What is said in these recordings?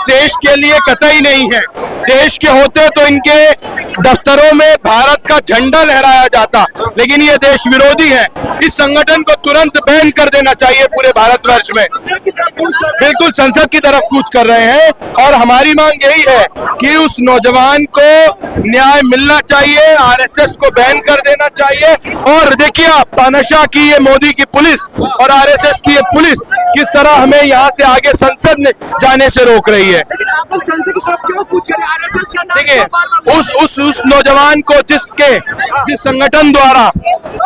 देश के लिए कतई नहीं है। देश के होते तो इनके दफ्तरों में भारत का झंडा लहराया जाता, लेकिन ये देश विरोधी है। इस संगठन को तुरंत बैन कर देना चाहिए पूरे भारतवर्ष में। बिल्कुल संसद की तरफ कूच कर रहे हैं और हमारी मांग यही है कि उस नौजवान को न्याय मिलना चाहिए, आरएसएस को बैन कर देना चाहिए। और देखिए आप, तानाशाह की ये मोदी की पुलिस और आरएसएस की ये पुलिस किस तरह हमें यहाँ से आगे संसद में जाने से रोक रही है। आप लोग संसद की तरफ क्यों कूच कर रहे हैं? आरएसएस का नाम देखिए उस नौजवान को जिस संगठन द्वारा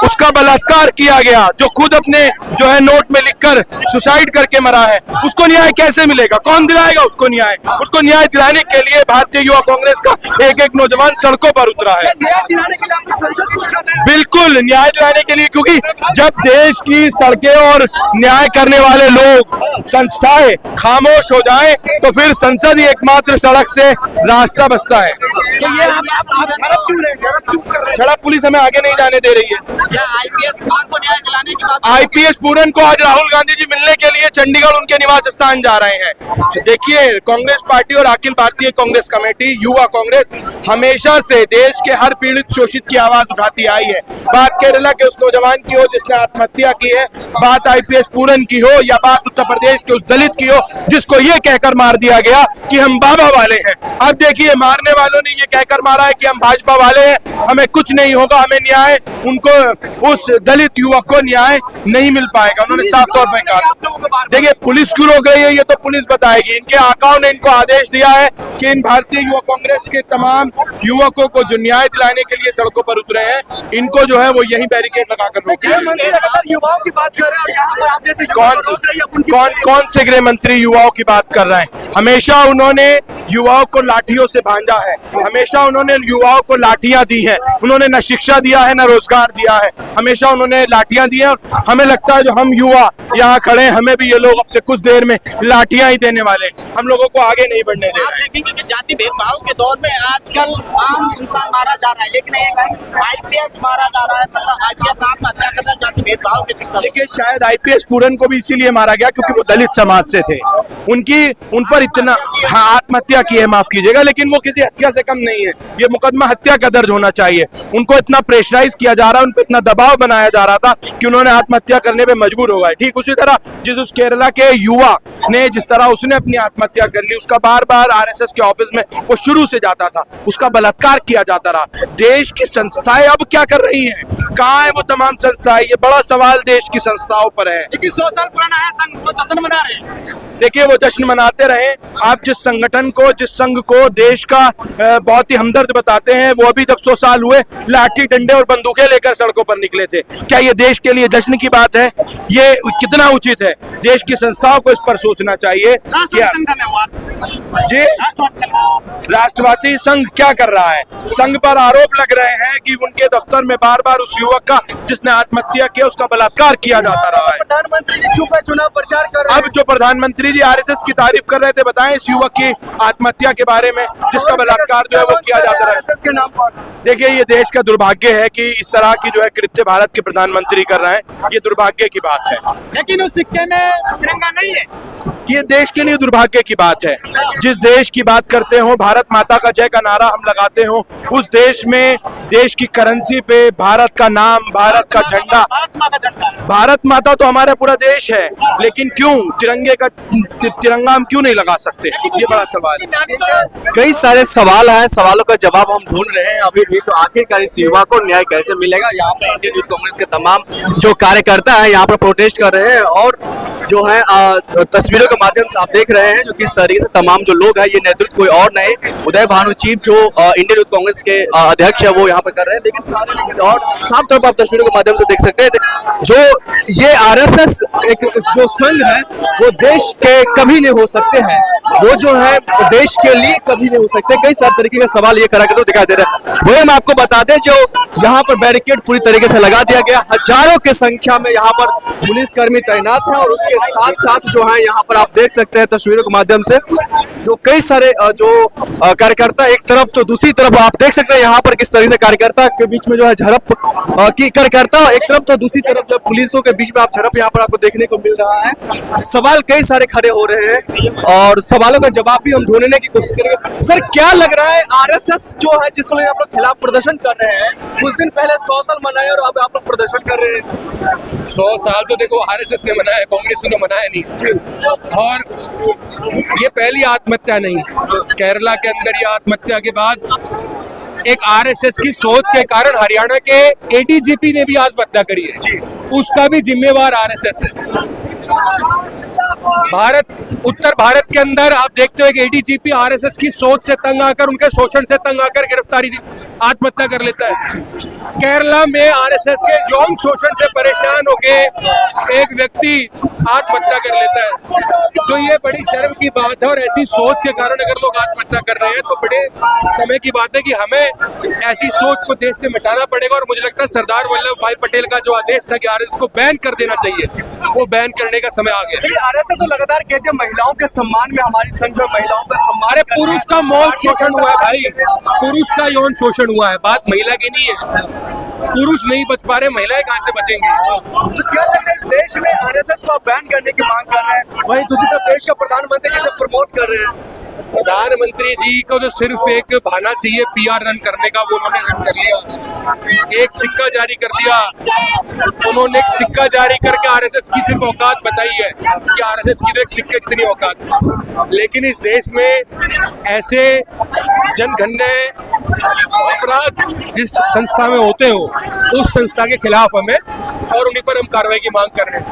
उसका बलात्कार किया गया, जो खुद अपने जो है नोट में लिखकर सुसाइड करके मरा है, उसको न्याय कैसे मिलेगा? कौन दिलाएगा उसको न्याय? उसको न्याय दिलाने के लिए भारतीय युवा कांग्रेस का एक एक नौजवान सड़कों पर उतरा है। न्याय दिलाने के लिए आप लोग संसद कूच कर रहे हैं? बिल्कुल न्याय दिलाने के लिए, क्योंकि जब देश की सड़कें और न्याय करने वाले लोग, संस्थाएं खामोश हो जाएं, तो फिर संसद ही एकमात्र सड़क से रास्ता बचता है। तो ये आप झड़प क्यों रहे हैं? झड़प पुलिस हमें आगे नहीं जाने दे रही है। क्या आईपीएस पूरन को न्याय दिलाने की बात? आईपीएस पूरन को आज राहुल गांधी जी मिलने के लिए चंडीगढ़ उनके निवास स्थान जा रहे हैं। देखिए, कांग्रेस पार्टी और अखिल भारतीय कांग्रेस कमेटी, युवा कांग्रेस हमेशा से देश के हर पीड़ित शोषित की आवाज उठाती आई है। बात केरला के उस नौजवान की हो जिसने आत्महत्या की है, बात आईपीएस पूरन की हो, या बात उत्तर प्रदेश के उस दलित की हो जिसको ये कहकर मार दिया गया कि हम बाबा वाले हैं। अब देखिए, मारने वालों ने ये कहकर मारा है कि हम भाजपा वाले हैं, हमें कुछ नहीं होगा, हमें न्याय, उनको उस दलित युवक को न्याय नहीं मिल पाएगा। उन्होंने साफ तौर पर कहा। देखिए, पुलिस क्यों रोक रही है ये तो पुलिस बताएगी। इनके आकाओं ने इनको आदेश दिया है कि इन भारतीय युवा कांग्रेस के तमाम युवकों को जो न्याय दिलाने के लिए सड़कों पर उतरे हैं, इनको जो है वो यही बैरिकेड लगाकर रोकेंगे। युवाओं की बात कर रहे हैं और यहाँ पर आप जैसे कौन से गृह मंत्री युवाओं की बात कर रहे हैं? हमेशा उन्होंने युवाओं को लाठियों से बांधा है, हमेशा उन्होंने युवाओं को लाठियां दी हैं। उन्होंने न शिक्षा दिया है, न रोजगार दिया है, हमेशा उन्होंने लाठियां दी हैं। और हमें लगता है जो हम युवा यहाँ खड़े हैं, हमें भी ये लोग अब से कुछ देर में लाठियां ही देने वाले, हम लोगों को आगे नहीं बढ़ने दे आप देखेंगे कि जाति भेदभाव के दौर में आजकल आम इंसान मारा जा रहा है, लेकिन एक आईपीएस मारा जा रहा है, मतलब आईपीएस आत्महत्या कर रहा है जाति भेदभाव के चक्कर। देखिए, शायद आईपीएस पूरन को भी इसीलिए मारा गया क्योंकि वो दलित समाज से थे। उन पर इतना आत्महत्या की है, माफ कीजिएगा, लेकिन वो किसी हत्या से कम नहीं है। ये मुकदमा हत्या का दर्ज होना चाहिए। उनको इतना प्रेशराइज किया जा रहा है, उन पर इतना दबाव बनाया जा रहा था कि उन्होंने आत्महत्या करने पे मजबूर हो गए। ठीक उसी तरह जिस उस केरला के युवा ने जिस तरह उसने अपनी आत्महत्या कर ली, उसका बार बार आरएसएस के ऑफिस में वो शुरू से जाता था, उसका बलात्कार किया जाता रहा। देश की संस्थाएं अब क्या कर रही हैं? कहाँ है वो तमाम संस्थाएं? ये बड़ा सवाल देश की संस्थाओं पर है। 100 साल पुराना है संघ, वो जश्न मना रहे हैं। देखिए, वो जश्न मनाते रहे। आप जिस संगठन को, जिस संघ को देश का बहुत ही हमदर्द बताते हैं, वो अभी जब 100 साल हुए लाठी डंडे और बंदूकें लेकर सड़कों पर निकले थे। क्या ये देश के लिए जश्न की बात है? ये कितना उचित है? देश की संस्थाओं को इस पर सोचना चाहिए। क्या जी राष्ट्रवादी संघ क्या कर रहा है? संघ पर आरोप लग रहे हैं कि उनके दफ्तर में बार बार उस युवक का जिसने आत्महत्या किया उसका बलात्कार किया जाता रहा है। प्रधानमंत्री जी चुप है, चुनाव प्रचार कर रहे हैं। अब जो प्रधानमंत्री जी आरएसएस की तारीफ कर रहे थे, बताएं इस युवक की आत्महत्या के बारे में जिसका बलात्कार जो है वो किया जाता रहा है के नाम पर। देखिए, ये देश का दुर्भाग्य है कि इस तरह की जो है कृत्य भारत के प्रधानमंत्री कर रहे हैं। ये दुर्भाग्य की बात है, लेकिन उस सिक्के में तिरंगा नहीं है। ये देश के लिए दुर्भाग्य की बात है। जिस देश की बात करते हो, भारत माता का जय का नारा हम लगाते हो, उस देश में देश की करेंसी पे भारत का नाम, भारत का झंडा, भारत माता तो हमारा पूरा देश है, लेकिन क्यों तिरंगा हम क्यों नहीं लगा सकते? ये बड़ा सवाल है। कई सारे सवाल हैं, सवालों का जवाब हम ढूंढ रहे हैं अभी भी। तो आखिरकार इस युवा को न्याय कैसे मिलेगा? यहाँ पर इंडियन यूथ कांग्रेस के तमाम जो कार्यकर्ता हैं यहाँ पर प्रोटेस्ट कर रहे हैं और जो है तस्वीरों के माध्यम से आप देख रहे हैं जो किस तरीके से तमाम जो लोग हैं, ये नेतृत्व कोई और नहीं, उदय भानु चीफ जो इंडियन यूथ कांग्रेस के अध्यक्ष है वो यहाँ पर कर रहे हैं। लेकिन और साफ तौर पर आप तस्वीरों के माध्यम से देख सकते हैं जो ये आरएसएस एक जो संघ है वो देश के कभी नहीं हो सकते हैं, वो जो है देश के लिए कभी नहीं हो सकते। कई सारे तरीके के सवाल ये करा के तो दिखाई दे रहा है। वही हम आपको बता दें जो यहाँ पर बैरिकेड पूरी तरीके से लगा दिया गया, हजारों की संख्या में यहाँ पर पुलिसकर्मी तैनात है और उसके साथ साथ जो है यहाँ पर आप देख सकते हैं तस्वीरों के माध्यम से जो कई सारे कार्यकर्ता एक तरफ तो दूसरी तरफ आप देख सकते हैं यहाँ पर किस तरह से कार्यकर्ता के बीच में जो है झड़प की कार्यकर्ता एक तरफ तो दूसरी तरफ जो पुलिसों के बीच में आप झड़प यहाँ पर आपको देखने को मिल रहा है। सवाल कई सारे खड़े हो रहे हैं और सवालों का जवाब भी हम ढूंढने की कोशिश करेंगे। सर क्या लग रहा है आरएसएस जो है जिसको लेकर आप लोग खिलाफ प्रदर्शन कर रहे हैं, कुछ दिन पहले 100 साल मनाए और अब आप लोग प्रदर्शन कर रहे हैं। 100 साल तो देखो आरएसएस ने मनाया, कांग्रेस ने मनाया नहीं। और ये पहली आत्महत्या नहीं है, केरला के अंदर ये आत्महत्या के बाद एक आरएसएस की सोच के कारण हरियाणा के एडीजीपी ने भी आत्महत्या करी है, उसका भी जिम्मेवार आरएसएस है। उत्तर भारत के अंदर आप देखते हो एक एडीजीपी आरएसएस की सोच से तंग आकर, उनके शोषण से तंग आकर गिरफ्तारी आत्महत्या कर लेता है। केरला में आरएसएस के यौन शोषण से परेशान होके एक व्यक्ति आत्महत्या कर लेता है। तो ये बड़ी शर्म की बात है और ऐसी सोच के कारण अगर लोग आत्महत्या कर रहे हैं तो बड़े समय की बात है कि हमें ऐसी सोच को देश से मिटाना पड़ेगा। और मुझे लगता है सरदार वल्लभ भाई पटेल का जो आदेश था कि आरएसएस को बैन कर देना चाहिए, वो बैन करने का समय आ गया। आरएसएस तो लगातार कहते हैं महिलाओं के सम्मान में हमारी संघ जो महिलाओं का सम्मान। अरे पुरुष का मौन शोषण हुआ है भाई, पुरुष का यौन शोषण हुआ है, बात महिला की नहीं है। पुरुष नहीं बच पा रहे, महिलाएं कहां से बचेंगी? तो क्या लग रहा है इस देश में आरएसएस को बैन करने की मांग कर रहे हैं, वहीं दूसरी तरफ देश का प्रधानमंत्री जी से प्रमोट कर रहे हैं। प्रधानमंत्री जी को तो सिर्फ एक बहाना चाहिए पीआर रन करने का, वो उन्होंने रन कर लिया। एक सिक्का जारी कर दिया उन्होंने, एक सिक्का जारी करके आरएसएस की सिर्फ औकात बताई है कि आरएसएस की तो एक सिक्के जितनी औकात। लेकिन इस देश में ऐसे जनगणना अपराध जिस संस्था में होते हो उस संस्था के खिलाफ हमें और उन्हीं पर हम कार्रवाई की मांग कर रहे हैं।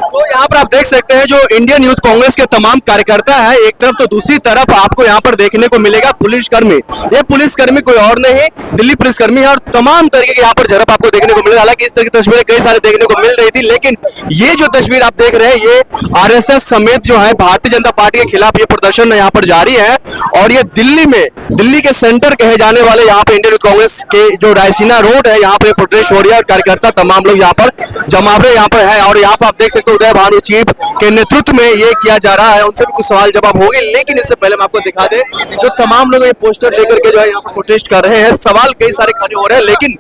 तो यहाँ पर आप देख सकते हैं जो इंडियन यूथ कांग्रेस के तमाम कार्यकर्ता है एक तरफ तो दूसरी तरफ आपको यहाँ पर देखने को मिलेगा पुलिसकर्मी। ये पुलिसकर्मी कोई और नहीं, दिल्ली पुलिसकर्मी है और तमाम तरीके के यहाँ पर झड़प आपको देखने को मिलेगा। हालांकि इस तरह की तस्वीरें कई सारे देखने को मिल रही थी, लेकिन ये जो तस्वीर आप देख रहे हैं ये आरएसएस समेत जो है भारतीय जनता पार्टी के खिलाफ ये प्रदर्शन यहाँ पर जारी है। और ये दिल्ली में, दिल्ली के सेंटर कहे जाने वाले यहाँ पे इंडियन यूथ कांग्रेस के जो रायसीना रोड है यहाँ पे प्रोटेस्ट हो रही है और कार्यकर्ता तमाम लोग यहाँ पर जमावड़े यहाँ पर है। और यहाँ पर आप देख सकते हो उदय भानु चीफ के नेतृत्व में ये किया जा रहा है, उनसे भी कुछ सवाल जवाब होंगे। लेकिन इससे पहले हम आपको दिखा दें जो तमाम लोग ये पोस्टर लेकर के जो है यहाँ पर प्रोटेस्ट कर रहे हैं। सवाल कई सारे खड़े हो रहे हैं, लेकिन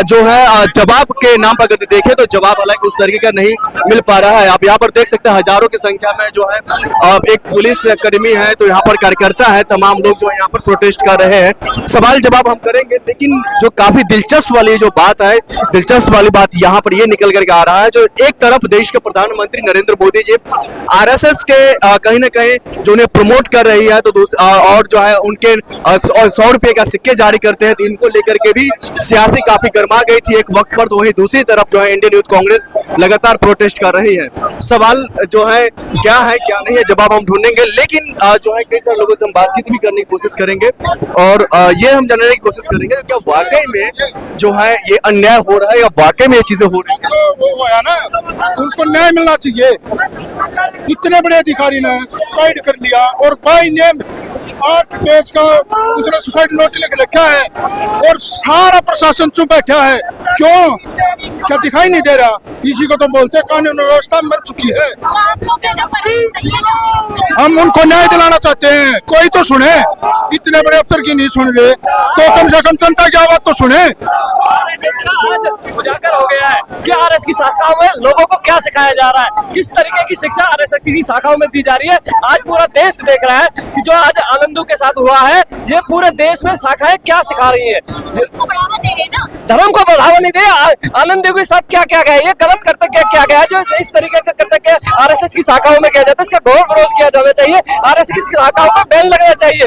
जो है जवाब के नाम पर अगर देखें तो जवाब हालांकि उस तरीके का नहीं मिल पा रहा है। आप यहाँ पर देख सकते हैं हजारों की संख्या में जो है एक पुलिस कर्मी है, तो यहाँ पर कार्यकर्ता है, तमाम लोग जो है यहाँ पर प्रोटेस्ट कर रहे हैं। सवाल जवाब हम करेंगे, लेकिन जो काफी दिलचस्प वाली जो बात है, दिलचस्प वाली बात यहाँ पर ये निकल करके आ रहा है जो एक तरफ देश के प्रधानमंत्री नरेंद्र मोदी जी आरएसएस के कहीं ना कहीं जो उन्हें प्रमोट कर रही है, तो और जो है उनके 100 रुपए का सिक्के जारी करते हैं, तो इनको लेकर के भी सियासी काफी गर्मा गई थी एक वक्त पर। तो वहीं दूसरी तरफ जो है इंडियन यूथ कांग्रेस लगातार प्रोटेस्ट कर रही है। सवाल जो है क्या नहीं है, जवाब हम ढूंढेंगे, लेकिन जो है कई सारे लोगों से हम बातचीत भी करने की कोशिश करेंगे और ये हम जानने की कोशिश करेंगे क्या वाकई में जो है ये अन्याय हो रहा है या वाकई में ये चीजें हो रही है। वो है ना, उसको न्याय मिलना चाहिए। इतने बड़े अधिकारी ने सुसाइड कर लिया और बाई नेम 8 पेज का उसने सुसाइड नोट लिख रखा है और सारा प्रशासन चुप बैठा है। क्यों? क्या दिखाई नहीं दे रहा? इसी को तो बोलते हैं कानून व्यवस्था मर चुकी है। हम उनको न्याय दिलाना चाहते हैं, कोई तो सुने। इतने बड़े अफसर की नहीं सुन रहे तो कम से कम जनता की आवाज तो सुने। उजागर हो गया है कि आरएसएस की शाखाओं में लोगों को क्या सिखाया जा रहा है, किस तरीके की शिक्षा आरएसएस की शाखाओं में दी जा रही है। आज पूरा देश देख रहा है कि जो आज आनंदों के साथ हुआ है, ये पूरे देश में शाखाएं क्या सिखा रही है। धर्म को बढ़ावा नहीं दे, आनंदों के साथ क्या क्या गया, ये गलत करते क्या गया जो इस तरीके का करते आरएसएस की शाखाओं में किया जाता है, इसका घोर विरोध किया जाना चाहिए। आरएसएस की शाखाओं में बैन लगना चाहिए।